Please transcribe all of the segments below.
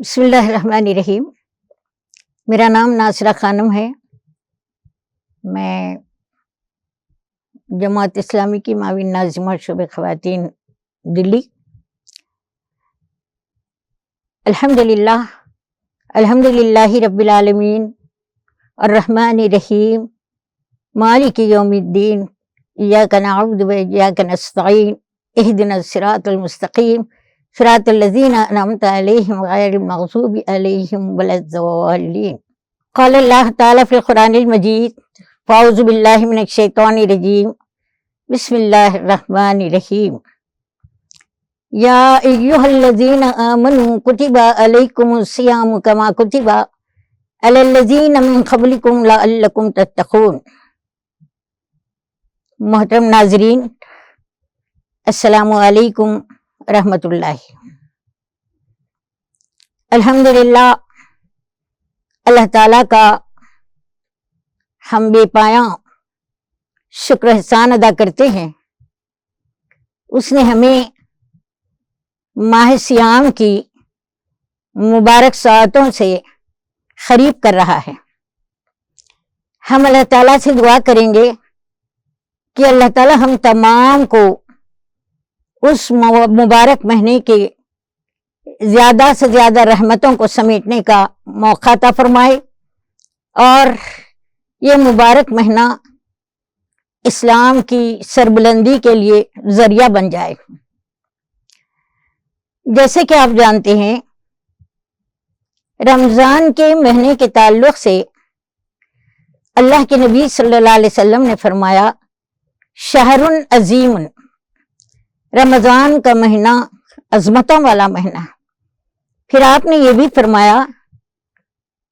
بسم اللہ الرحمن الرحیم۔ میرا نام ناصرہ خانم ہے۔ میں جماعت اسلامی کی معاون ناظمہ شعبہ خواتین دلی۔ الحمدللہ رب العالمین الرحمن الرحیم مالک یوم الدین ایاک نعبد و ایاک نستعین اہدنا الصراط المستقیم صراط الذین انعمت علیہم غیر المغضوب علیہم ولا الضالین۔ قال اللہ تعالیٰ فی القرآن المجید فاعوذ باللہ من الشیطان الرجیم بسم اللہ الرحمن الرحیم۔ یا ایہا الذین آمنوا کتب علیکم الصیام کما کتب علی الذین من قبلکم لعلکم تتقون۔ محترم ناظرین، السلام علیکم رحمت اللہ۔ الحمدللہ اللہ تعالیٰ کا ہم بے پایاں شکر احسان ادا کرتے ہیں۔ اس نے ہمیں ماہ صیام کی مبارک ساعتوں سے قریب کر رہا ہے۔ ہم اللہ تعالیٰ سے دعا کریں گے کہ اللہ تعالیٰ ہم تمام کو اس مبارک مہینے کے زیادہ سے زیادہ رحمتوں کو سمیٹنے کا موقع عطا فرمائے اور یہ مبارک مہینہ اسلام کی سربلندی کے لیے ذریعہ بن جائے۔ جیسے کہ آپ جانتے ہیں، رمضان کے مہینے کے تعلق سے اللہ کے نبی صلی اللہ علیہ وسلم نے فرمایا شہر عظیم، رمضان کا مہینہ عظمتوں والا مہینہ۔ پھر آپ نے یہ بھی فرمایا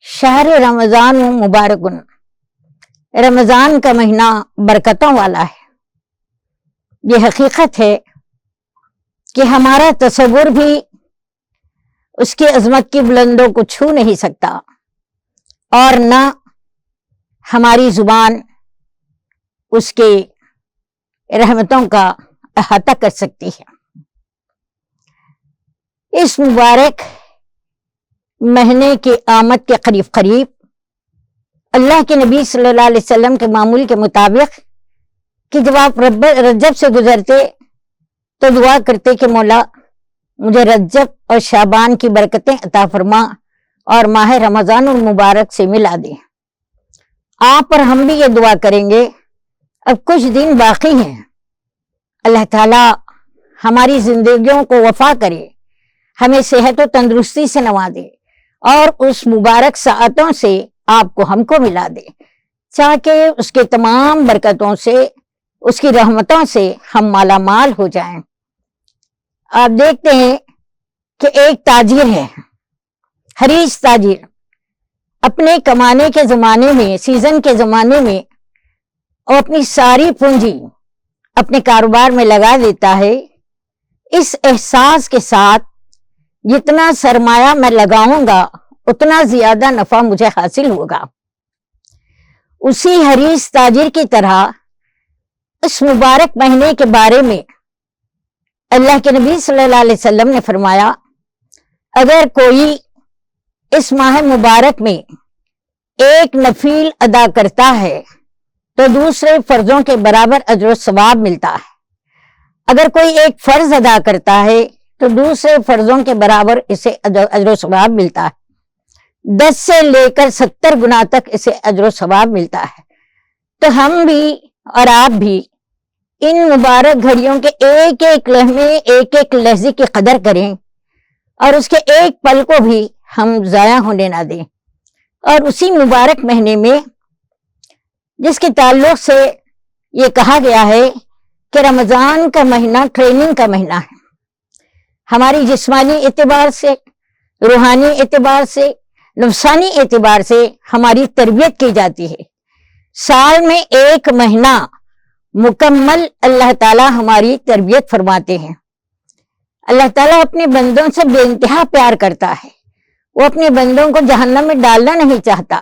شہر رمضان مبارکن، رمضان کا مہینہ برکتوں والا ہے۔ یہ حقیقت ہے کہ ہمارا تصور بھی اس کی عظمت کی بلندوں کو چھو نہیں سکتا، اور نہ ہماری زبان اس کے رحمتوں کا احاطہ کر سکتی ہے۔ اس مبارک مہینے کے آمد کے قریب قریب اللہ کے نبی صلی اللہ علیہ وسلم کے معمول کے مطابق کہ جب آپ رجب سے گزرتے تو دعا کرتے کہ مولا مجھے رجب اور شعبان کی برکتیں عطا فرما اور ماہ رمضان المبارک سے ملا دے۔ آپ اور ہم بھی یہ دعا کریں گے۔ اب کچھ دن باقی ہیں، اللہ تعالیٰ ہماری زندگیوں کو وفا کرے، ہمیں صحت و تندرستی سے نوازے اور اس مبارک ساعتوں سے آپ کو ہم کو ملا دے، تاکہ اس کے تمام برکتوں سے، اس کی رحمتوں سے ہم مالا مال ہو جائیں۔ آپ دیکھتے ہیں کہ ایک تاجر ہے، حریص تاجر، اپنے کمانے کے زمانے میں، سیزن کے زمانے میں اور اپنی ساری پونجی اپنے کاروبار میں لگا دیتا ہے، اس احساس کے ساتھ جتنا سرمایہ میں لگاؤں گا اتنا زیادہ نفع مجھے حاصل ہوگا۔ اسی حریص تاجر کی طرح اس مبارک مہینے کے بارے میں اللہ کے نبی صلی اللہ علیہ وسلم نے فرمایا اگر کوئی اس ماہ مبارک میں ایک نفل ادا کرتا ہے تو دوسرے فرضوں کے برابر اجر و ثواب ملتا ہے، اگر کوئی ایک فرض ادا کرتا ہے تو دوسرے فرضوں کے برابر اسے اجر و ثواب ملتا ہے، 10 سے لے کر 70 گنا تک اسے اجر و ثواب ملتا ہے۔ تو ہم بھی اور آپ بھی ان مبارک گھڑیوں کے ایک ایک لمحے، ایک ایک لحظے کی قدر کریں اور اس کے ایک پل کو بھی ہم ضائع ہونے نہ دیں۔ اور اسی مبارک مہینے میں جس کے تعلق سے یہ کہا گیا ہے کہ رمضان کا مہینہ ٹریننگ کا مہینہ ہے، ہماری جسمانی اعتبار سے، روحانی اعتبار سے، نفسانی اعتبار سے ہماری تربیت کی جاتی ہے۔ سال میں ایک مہینہ مکمل اللہ تعالیٰ ہماری تربیت فرماتے ہیں۔ اللہ تعالیٰ اپنے بندوں سے بے انتہا پیار کرتا ہے، وہ اپنے بندوں کو جہنم میں ڈالنا نہیں چاہتا،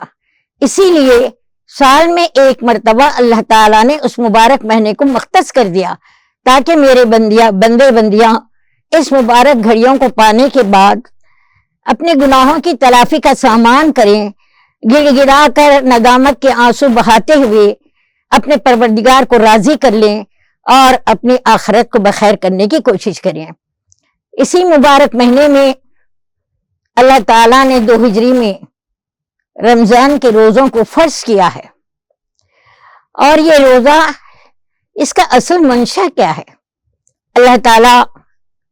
اسی لیے سال میں ایک مرتبہ اللہ تعالیٰ نے اس مبارک مہینے کو مختص کر دیا تاکہ میرے بندے بندیاں اس مبارک گھڑیوں کو پانے کے بعد اپنے گناہوں کی تلافی کا سامان کریں، گڑ گڑا کر ندامت کے آنسو بہاتے ہوئے اپنے پروردگار کو راضی کر لیں اور اپنی آخرت کو بخیر کرنے کی کوشش کریں۔ اسی مبارک مہینے میں اللہ تعالیٰ نے 2 ہجری میں رمضان کے روزوں کو فرض کیا ہے، اور یہ روزہ، اس کا اصل منشا کیا ہے؟ اللہ تعالیٰ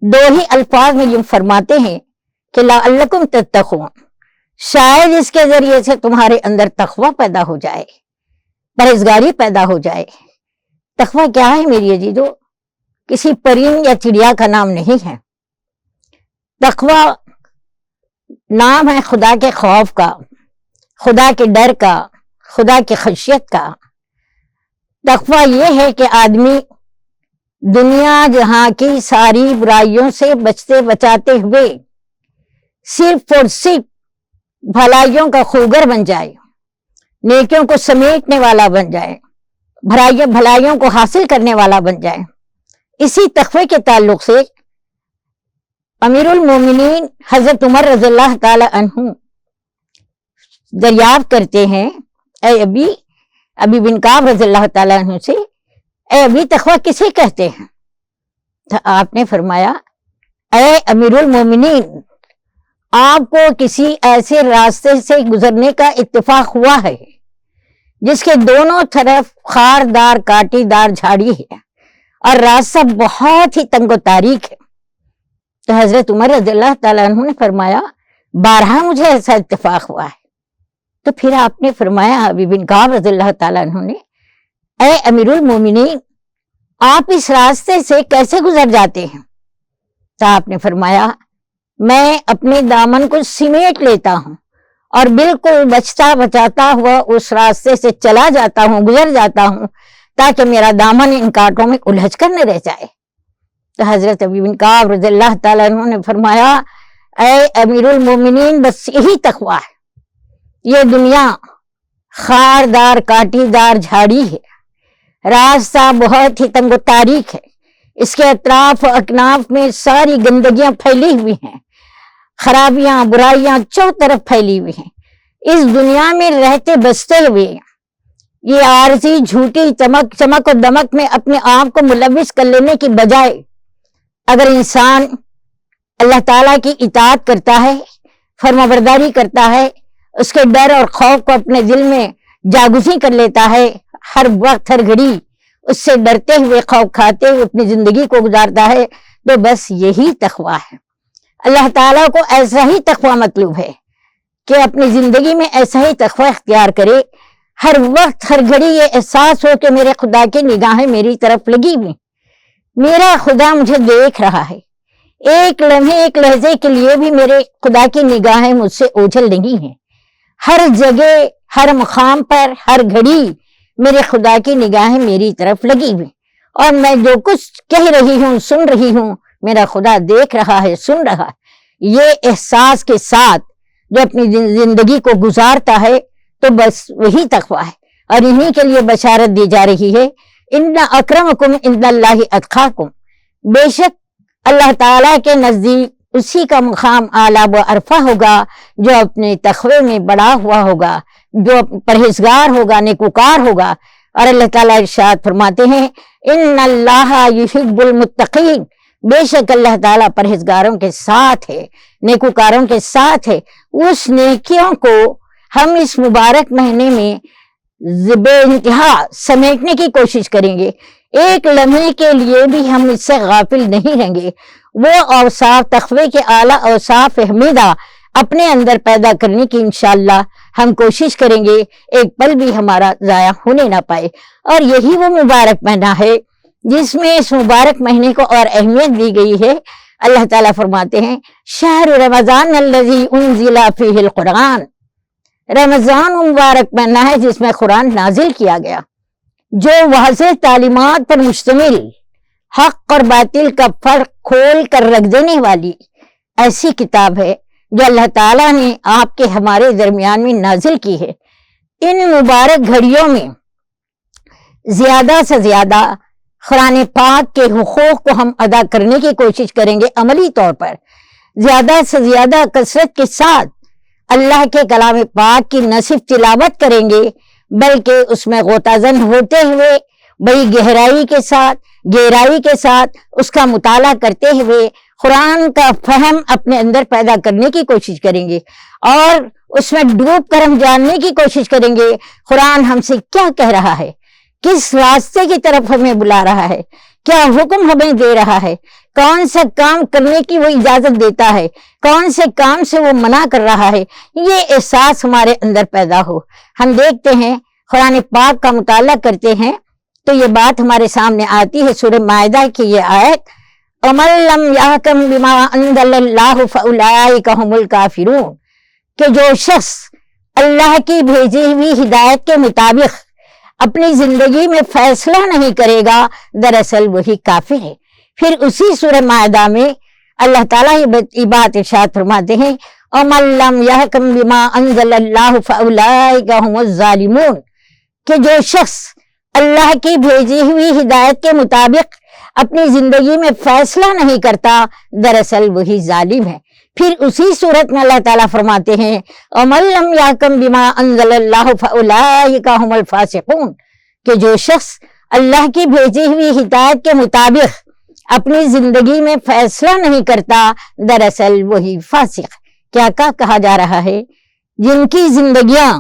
2 ہی الفاظ میں یہ فرماتے ہیں کہ لعلکم تتقون، شاید اس کے ذریعے سے تمہارے اندر تقوی پیدا ہو جائے، پرہیزگاری پیدا ہو جائے۔ تقوی کیا ہے میری عزیزو؟ کسی پرند یا چڑیا کا نام نہیں ہے۔ تقوی نام ہے خدا کے خوف کا، خدا کے ڈر کا، خدا کی خشیت کا۔ تقوی یہ ہے کہ آدمی دنیا جہاں کی ساری برائیوں سے بچتے بچاتے ہوئے صرف اور صرف بھلائیوں کا خوگر بن جائے، نیکیوں کو سمیٹنے والا بن جائے، بھلائیوں کو حاصل کرنے والا بن جائے۔ اسی تقوی کے تعلق سے امیر المومنین حضرت عمر رضی اللہ تعالی عنہ دریافت کرتے ہیں اے ابی بن کعب رضی اللہ تعالی عنہ سے، اے ابی تقوی کسے کہتے ہیں؟ تو آپ نے فرمایا اے امیر المومنین، آپ کو کسی ایسے راستے سے گزرنے کا اتفاق ہوا ہے جس کے دونوں طرف خاردار کاٹی دار جھاڑی ہے اور راستہ بہت ہی تنگ و تاریک ہے۔ تو حضرت عمر رضی اللہ تعالیٰ عنہ نے فرمایا 12 مجھے ایسا اتفاق ہوا ہے۔ تو پھر آپ نے فرمایا ابی بن کعب رضی اللہ تعالیٰ عنہ نے، اے امیر المومنین، آپ اس راستے سے کیسے گزر جاتے ہیں؟ تو آپ نے فرمایا میں اپنے دامن کو سمیٹ لیتا ہوں اور بالکل بچتا بچاتا ہوا اس راستے سے چلا جاتا ہوں، گزر جاتا ہوں، تاکہ میرا دامن ان کانٹوں میں الجھ کر نہ رہ جائے۔ تو حضرت ابی بن کعب رضی اللہ تعالیٰ عنہ نے فرمایا اے امیر المومنین، بس یہی تقوی ہے۔ یہ دنیا خاردار کاٹی دار جھاڑی ہے، راستہ بہت ہی تنگ و تاریک ہے، اس کے اطراف و اکناف میں ساری گندگیاں پھیلی ہوئی ہیں، خرابیاں برائیاں چو طرف پھیلی ہوئی ہیں۔ اس دنیا میں رہتے بستے ہوئے یہ عارضی جھوٹی چمک و دمک میں اپنے آپ کو ملوث کر لینے کی بجائے اگر انسان اللہ تعالیٰ کی اطاعت کرتا ہے، فرمانبرداری کرتا ہے، اس کے ڈر اور خوف کو اپنے دل میں جاگزی کر لیتا ہے، ہر وقت ہر گھڑی اس سے ڈرتے ہوئے خوف کھاتے ہوئے اپنی زندگی کو گزارتا ہے، تو بس یہی تقوی ہے۔ اللہ تعالیٰ کو ایسا ہی تقوی مطلوب ہے کہ اپنی زندگی میں ایسا ہی تقوی اختیار کرے، ہر وقت ہر گھڑی یہ احساس ہو کہ میرے خدا کی نگاہیں میری طرف لگی ہوئی، میرا خدا مجھے دیکھ رہا ہے، ایک لمحے ایک لحظے کے لیے بھی میرے خدا کی نگاہیں مجھ سے اوجھل نہیں ہیں، ہر جگہ ہر مقام پر ہر گھڑی میرے خدا کی نگاہیں میری طرف لگی ہوئی، اور میں جو کچھ کہہ رہی ہوں سن رہی ہوں میرا خدا دیکھ رہا ہے، سن رہا ہے۔ یہ احساس کے ساتھ جو اپنی زندگی کو گزارتا ہے تو بس وہی تقوی ہے، اور انہی کے لیے بشارت دی جا رہی ہے ان اکرمکم عند اللہ اتقاکم، بے شک اللہ تعالیٰ کے نزدیک اسی کا مقام اعلیٰ و عرفہ ہوگا جو اپنے تقوی میں بڑا ہوا ہوگا، جو پرہیزگار ہوگا، نیکوکار ہوگا۔ اور اللہ تعالیٰ ارشاد فرماتے ہیں ان اللہ یحب المتقین، بے شک اللہ تعالیٰ پرہیزگاروں کے ساتھ ہے، نیکوکاروں کے ساتھ ہے۔ اس نیکیوں کو ہم اس مبارک مہینے میں بے انتہا سمیٹنے کی کوشش کریں گے، ایک لمحے کے لیے بھی ہم اس سے غافل نہیں رہیں گے۔ وہ اوصاف تقوی کے اعلیٰ اوصاف حمیدہ اپنے اندر پیدا کرنے کی انشاءاللہ ہم کوشش کریں گے، ایک پل بھی ہمارا ضائع ہونے نہ پائے۔ اور یہی وہ مبارک مہینہ ہے جس میں اس مبارک مہینے کو اور اہمیت دی گئی ہے۔ اللہ تعالیٰ فرماتے ہیں شہر رمضان الذی انزل فیہ القرآن، رمضان مبارک مہینہ ہے جس میں قرآن نازل کیا گیا، جو واضح تعلیمات پر مشتمل، حق اور باطل کا فرق کھول کر رکھ دینے والی ایسی کتاب ہے جو اللہ تعالیٰ نے آپ کے ہمارے درمیان میں نازل کی ہے۔ ان مبارک گھڑیوں میں زیادہ سے زیادہ قرآن پاک کے حقوق کو ہم ادا کرنے کی کوشش کریں گے عملی طور پر۔ زیادہ سے زیادہ کثرت کے ساتھ اللہ کے کلام پاک کی نہ صرف تلاوت کریں گے بلکہ اس میں غوطہ زن ہوتے ہوئے بڑی گہرائی کے ساتھ اس کا مطالعہ کرتے ہوئے قرآن کا فہم اپنے اندر پیدا کرنے کی کوشش کریں گے اور اس میں ڈوب کر ہم جاننے کی کوشش کریں گے قرآن ہم سے کیا کہہ رہا ہے، کس راستے کی طرف ہمیں بلا رہا ہے، کیا حکم ہمیں دے رہا ہے، کون سا کام کرنے کی وہ اجازت دیتا ہے، کون سے کام سے وہ منع کر رہا ہے، یہ احساس ہمارے اندر پیدا ہو۔ ہم دیکھتے ہیں قرآن پاک کا مطالعہ کرتے ہیں تو یہ بات ہمارے سامنے آتی ہے سورہ مائدہ کی یہ آیت، وَمَن لَّمْ يَحْكُم بِمَا أَنزَلَ اللَّهُ فَأُولَٰئِكَ هُمُ الْكَافِرُونَ، کہ جو شخص اللہ کی بھیجی ہوئی ہدایت کے مطابق اپنی زندگی میں فیصلہ نہیں کرے گا دراصل وہی کافر ہے۔ پھر اسی سورہ مائدہ میں اللہ تعالیٰ یہ بات ارشاد فرماتے ہیں وَمَن لَّمْ يَحْكُم بِمَا أَنزَلَ اللَّهُ فَأُولَٰئِكَ هُمُ الظَّالِمُونَ، کہ جو شخص اللہ کی بھیجی ہوئی ہدایت کے مطابق اپنی زندگی میں فیصلہ نہیں کرتا دراصل وہی ظالم ہے۔ پھر اسی صورت میں اللہ تعالیٰ فرماتے ہیں وَمَن لَّمْ يَحْكُم بِمَا أَنزَلَ اللَّهُ فَأُولَٰئِكَ هُمُ الْفَاسِقُونَ، کہ جو شخص اللہ کی بھیجی ہوئی ہدایت کے مطابق اپنی زندگی میں فیصلہ نہیں کرتا دراصل وہی فاسق۔ کیا کہا جا رہا ہے؟ جن کی زندگیاں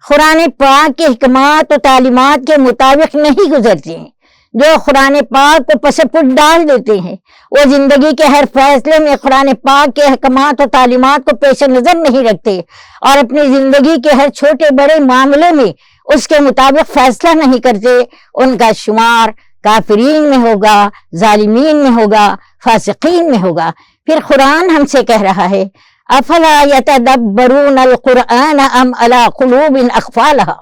قرآن پاک کے حکمات و تعلیمات کے مطابق نہیں گزرتی ہیں، جو قرآن پاک کو پس پٹ ڈال دیتے ہیں، وہ زندگی کے ہر فیصلے میں قرآن پاک کے حکمات و تعلیمات کو پیش نظر نہیں رکھتے اور اپنی زندگی کے ہر چھوٹے بڑے معاملے میں اس کے مطابق فیصلہ نہیں کرتے، ان کا شمار کافرین میں ہوگا، ظالمین میں ہوگا، فاسقین میں ہوگا۔ پھر قرآن ہم سے کہہ رہا ہے افلا یتدبرون القرآن ام علی قلوب اقفالها،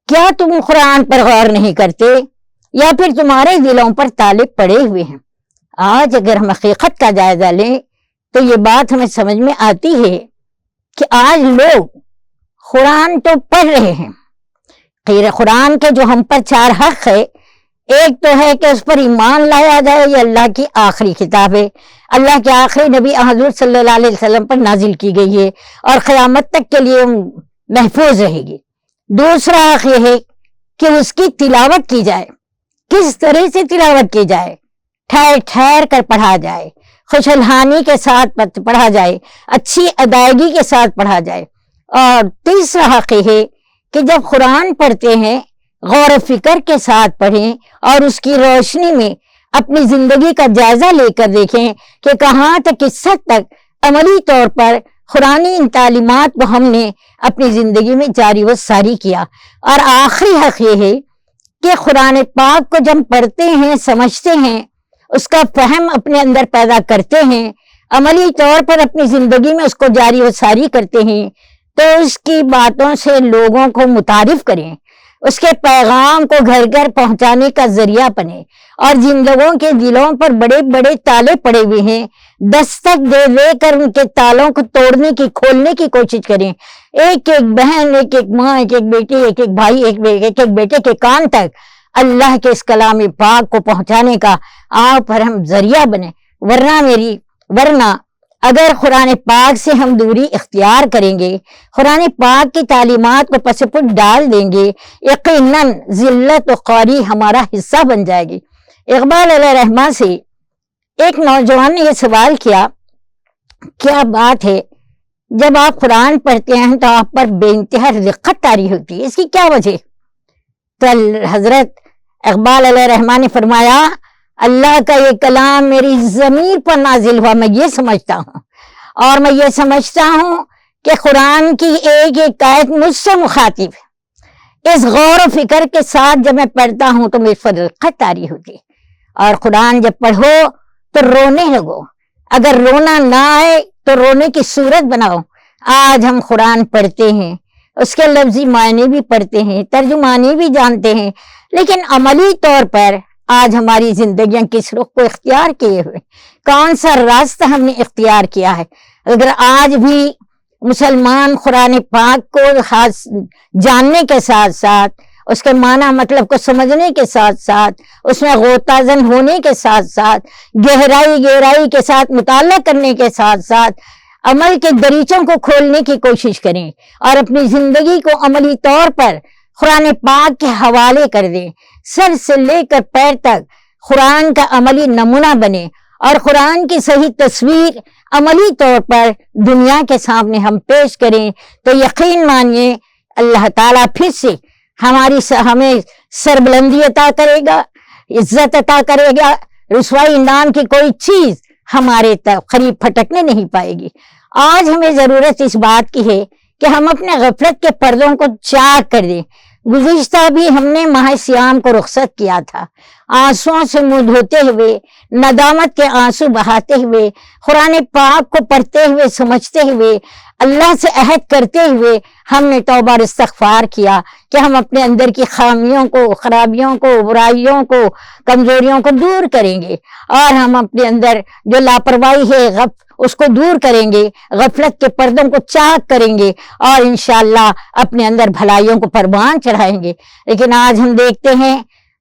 کیا تم قرآن پر غور نہیں کرتے یا پھر تمہارے دلوں پر تالے پڑے ہوئے ہیں؟ آج اگر ہم حقیقت کا جائزہ لیں تو یہ بات ہمیں سمجھ میں آتی ہے کہ آج لوگ قرآن تو پڑھ رہے ہیں، خیر قرآن کے جو ہم پر چار حق ہے، ایک تو ہے کہ اس پر ایمان لایا جائے، یہ اللہ کی آخری کتاب ہے، اللہ کے آخری نبی حضور صلی اللہ علیہ وسلم پر نازل کی گئی ہے اور قیامت تک کے لیے محفوظ رہے گی۔ دوسرا حق یہ ہے کہ اس کی تلاوت کی جائے، کس طرح سے تلاوت کی جائے، ٹھہر ٹھہر کر پڑھا جائے، خوش الحانی کے ساتھ پڑھا جائے، اچھی ادائیگی کے ساتھ پڑھا جائے۔ اور تیسرا حق یہ ہے کہ جب قرآن پڑھتے ہیں غور و فکر کے ساتھ پڑھیں اور اس کی روشنی میں اپنی زندگی کا جائزہ لے کر دیکھیں کہ کہاں تک کس حد تک عملی طور پر قرآنی ان تعلیمات کو ہم نے اپنی زندگی میں جاری و ساری کیا۔ اور آخری حق یہ ہے کہ قرآن پاک کو جب پڑھتے ہیں، سمجھتے ہیں، اس کا فہم اپنے اندر پیدا کرتے ہیں، عملی طور پر اپنی زندگی میں اس کو جاری و ساری کرتے ہیں تو اس کی باتوں سے لوگوں کو متعارف کریں، اس کے پیغام کو گھر گھر پہنچانے کا ذریعہ بنے، اور جن لوگوں کے دلوں پر بڑے بڑے تالے پڑے ہوئے ہیں دستک دے دے کر ان کے تالوں کو توڑنے کی، کھولنے کی کوشش کریں۔ ایک ایک بہن، ایک ایک ماں، ایک ایک بیٹی، ایک ایک بھائی، ایک ایک بیٹے کے کان تک اللہ کے اس کلام پاک کو پہنچانے کا آپ پر ہم ذریعہ بنے۔ ورنہ اگر قرآن پاک سے ہم دوری اختیار کریں گے، قرآن پاک کی تعلیمات کو پس پٹ ڈال دیں گے، یقیناً ذلت و خواری ہمارا حصہ بن جائے گی۔ اقبال علیہ رحمہ سے ایک نوجوان نے یہ سوال کیا، کیا بات ہے جب آپ قرآن پڑھتے ہیں تو آپ پر بے انتہا رقت طاری ہوتی ہے، اس کی کیا وجہ؟ تو حضرت اقبال علیہ رحمہ نے فرمایا اللہ کا یہ کلام میری ضمیر پر نازل ہوا، میں یہ سمجھتا ہوں، اور میں یہ سمجھتا ہوں کہ قرآن کی ایک ایک آیت مجھ سے مخاطب ہے۔ اس غور و فکر کے ساتھ جب میں پڑھتا ہوں تو میری پر رقت طاری ہوتی ہے۔ اور قرآن جب پڑھو تو رونے لگو، اگر رونا نہ آئے تو رونے کی صورت بناؤ۔ آج ہم قرآن پڑھتے ہیں، اس کے لفظی معنی بھی پڑھتے ہیں، ترجمانی بھی جانتے ہیں، لیکن عملی طور پر آج ہماری زندگیاں کس رخ کو اختیار کیے ہوئے، کون سا راستہ ہم نے اختیار کیا ہے؟ اگر آج بھی مسلمان قرآن پاک کو خاص جاننے کے ساتھ ساتھ اس کے معنی مطلب کو سمجھنے کے ساتھ ساتھ اس میں غوطہ زن ہونے کے ساتھ ساتھ گہرائی کے ساتھ مطالعہ کرنے کے ساتھ ساتھ عمل کے دریچوں کو کھولنے کی کوشش کریں اور اپنی زندگی کو عملی طور پر قرآن پاک کے حوالے کر دیں. سر سے لے کر پیر تک قرآن کا عملی نمونہ بنے اور قرآن کی صحیح تصویر عملی طور پر دنیا کے سامنے ہم پیش کریں تو یقین مانیے اللہ تعالیٰ پھر سے ہمیں سربلندی عطا کرے گا، عزت عطا کرے گا. رسوائی نام کی کوئی چیز ہمارے قریب پھٹکنے نہیں پائے گی. آج ہمیں ضرورت اس بات کی ہے کہ ہم اپنے غفلت کے پردوں کو چاک کر دیں. گزشتہ بھی ہم نے ماہ سیام کو رخصت کیا تھا، آنسوؤں سے منہ دھوتے ہوئے، ندامت کے آنسو بہاتے ہوئے، قرآن پاک کو پڑھتے ہوئے، سمجھتے ہوئے، اللہ سے عہد کرتے ہوئے ہم نے توبہ اور استغفار کیا کہ ہم اپنے اندر کی خامیوں کو، خرابیوں کو، برائیوں کو، کمزوریوں کو دور کریں گے اور ہم اپنے اندر جو لاپرواہی ہے اس کو دور کریں گے، غفلت کے پردوں کو چاک کریں گے اور انشاءاللہ اپنے اندر بھلائیوں کو پروان چڑھائیں گے. لیکن آج ہم دیکھتے ہیں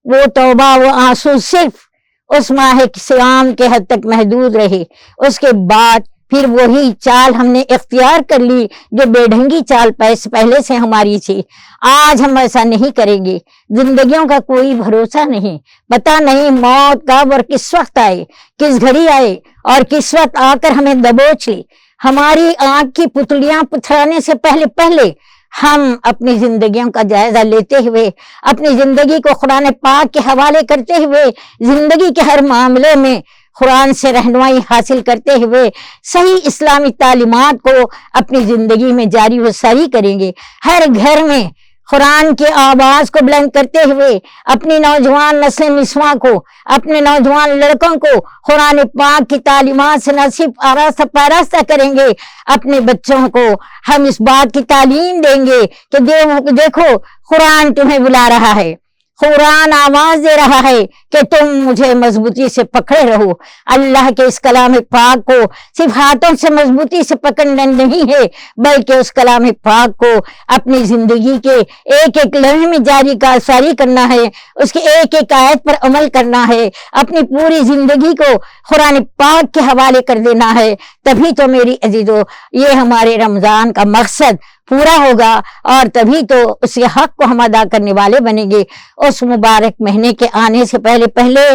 وہ توبہ، وہ آنسو صرف اس ماہ سیام کے حد تک محدود رہے. اس کے بعد پھر وہی چال ہم نے اختیار کر لی جو بے ڈھنگی چال پہلے سے ہماری تھی. آج ہم ایسا نہیں کریں گے. زندگیوں کا کوئی بھروسہ نہیں، پتہ نہیں موت کب اور کس وقت آئے، کس گھڑی آئے اور کس وقت آ کر ہمیں دبوچ لے. ہماری آنکھ کی پتلیاں پتھرانے سے پہلے ہم اپنی زندگیوں کا جائزہ لیتے ہوئے، اپنی زندگی کو قرآن پاک کے حوالے کرتے ہوئے، زندگی کے ہر معاملے میں قرآن سے رہنمائی حاصل کرتے ہوئے صحیح اسلامی تعلیمات کو اپنی زندگی میں جاری و ساری کریں گے. ہر گھر میں قرآن کی آواز کو بلند کرتے ہوئے اپنی نوجوان نسل نسواں کو، اپنے نوجوان لڑکوں کو قرآن پاک کی تعلیمات سے نہ صرف آراستہ پاراستہ کریں گے، اپنے بچوں کو ہم اس بات کی تعلیم دیں گے کہ دیکھو قرآن تمہیں بلا رہا ہے، قرآن آواز دے رہا ہے کہ تم مجھے مضبوطی سے پکڑے رہو. اللہ کے اس کلام پاک کو صرف ہاتھوں سے مضبوطی سے پکڑنا نہیں ہے، بلکہ اس کلام پاک کو اپنی زندگی کے ایک ایک لمحے میں جاری ساری کرنا ہے، اس کی ایک ایک آیت پر عمل کرنا ہے، اپنی پوری زندگی کو قرآن پاک کے حوالے کر دینا ہے. تبھی تو میری عزیزو یہ ہمارے رمضان کا مقصد پورا ہوگا اور تبھی تو اس کے حق کو ہم ادا کرنے والے بنیں گے. اس مبارک مہینے کے آنے سے پہلے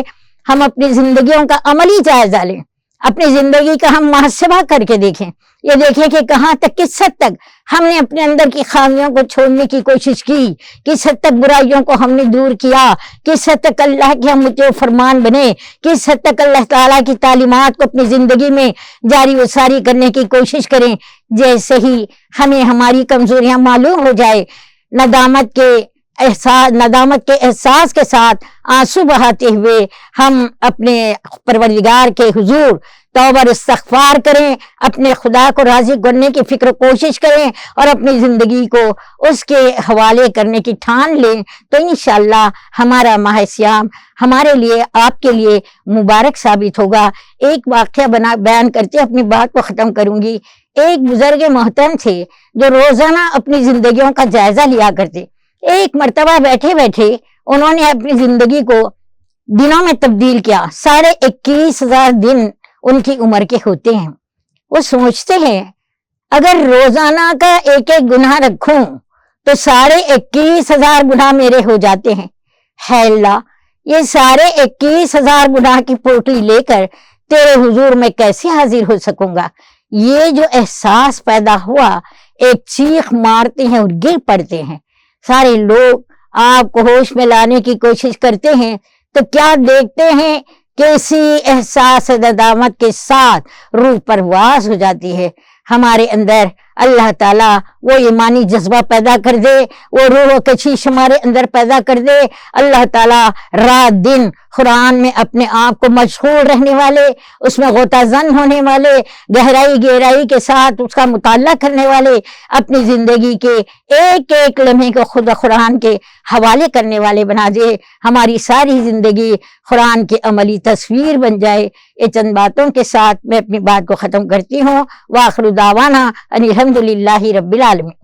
ہم اپنی زندگیوں کا عملی جائزہ لیں، اپنی زندگی کا ہم محاسبہ کر کے دیکھیں، یہ دیکھیں کہ کہاں تک، کس حد تک ہم نے اپنے اندر کی خامیوں کو چھوڑنے کی کوشش کی، کس حد تک برائیوں کو ہم نے دور کیا، کس حد تک اللہ کے ہم مطیع فرمان بنے، کس حد تک اللہ تعالیٰ کی تعلیمات کو اپنی زندگی میں جاری و ساری کرنے کی کوشش کریں. جیسے ہی ہمیں ہماری کمزوریاں معلوم ہو جائے، ندامت کے احساس کے ساتھ آنسو بہاتے ہوئے ہم اپنے پروردگار کے حضور توبہ اور استغفار کریں، اپنے خدا کو راضی کرنے کی فکر و کوشش کریں اور اپنی زندگی کو اس کے حوالے کرنے کی ٹھان لیں تو انشاءاللہ ہمارا ماہ سیام ہمارے لیے، آپ کے لیے مبارک ثابت ہوگا. ایک واقعہ بیان کرتے اپنی بات کو ختم کروں گی. ایک بزرگ محترم تھے جو روزانہ اپنی زندگیوں کا جائزہ لیا کرتے. ایک مرتبہ بیٹھے انہوں نے اپنی زندگی کو دنوں میں تبدیل کیا. 21,500 دن ان کی عمر کے ہوتے ہیں. وہ سوچتے ہیں اگر روزانہ کا ایک ایک گناہ رکھوں تو 21,500 گناہ میرے ہو جاتے ہیں. ہے اللہ، یہ 21,500 گناہ کی پوٹلی لے کر تیرے حضور میں کیسے حاضر ہو سکوں گا. یہ جو احساس پیدا ہوا، ایک چیخ مارتے ہیں اور گر پڑتے ہیں. سارے لوگ آپ کو ہوش میں لانے کی کوشش کرتے ہیں تو کیا دیکھتے ہیں کہ اسی احساس ندامت کے ساتھ روح پرواز ہو جاتی ہے. ہمارے اندر اللہ تعالیٰ وہ ایمانی جذبہ پیدا کر دے، وہ روح و کشش ہمارے اندر پیدا کر دے. اللہ تعالیٰ رات دن قرآن میں اپنے آپ کو مشغول رہنے والے، اس میں غوطہ زن ہونے والے، گہرائی کے ساتھ اس کا مطالعہ کرنے والے، اپنی زندگی کے ایک ایک لمحے کو خود قرآن کے حوالے کرنے والے بنا دے. ہماری ساری زندگی قرآن کی عملی تصویر بن جائے. یہ چند باتوں کے ساتھ میں اپنی بات کو ختم کرتی ہوں. وآخر دعوانا ان الحمدللہ رب العالمین.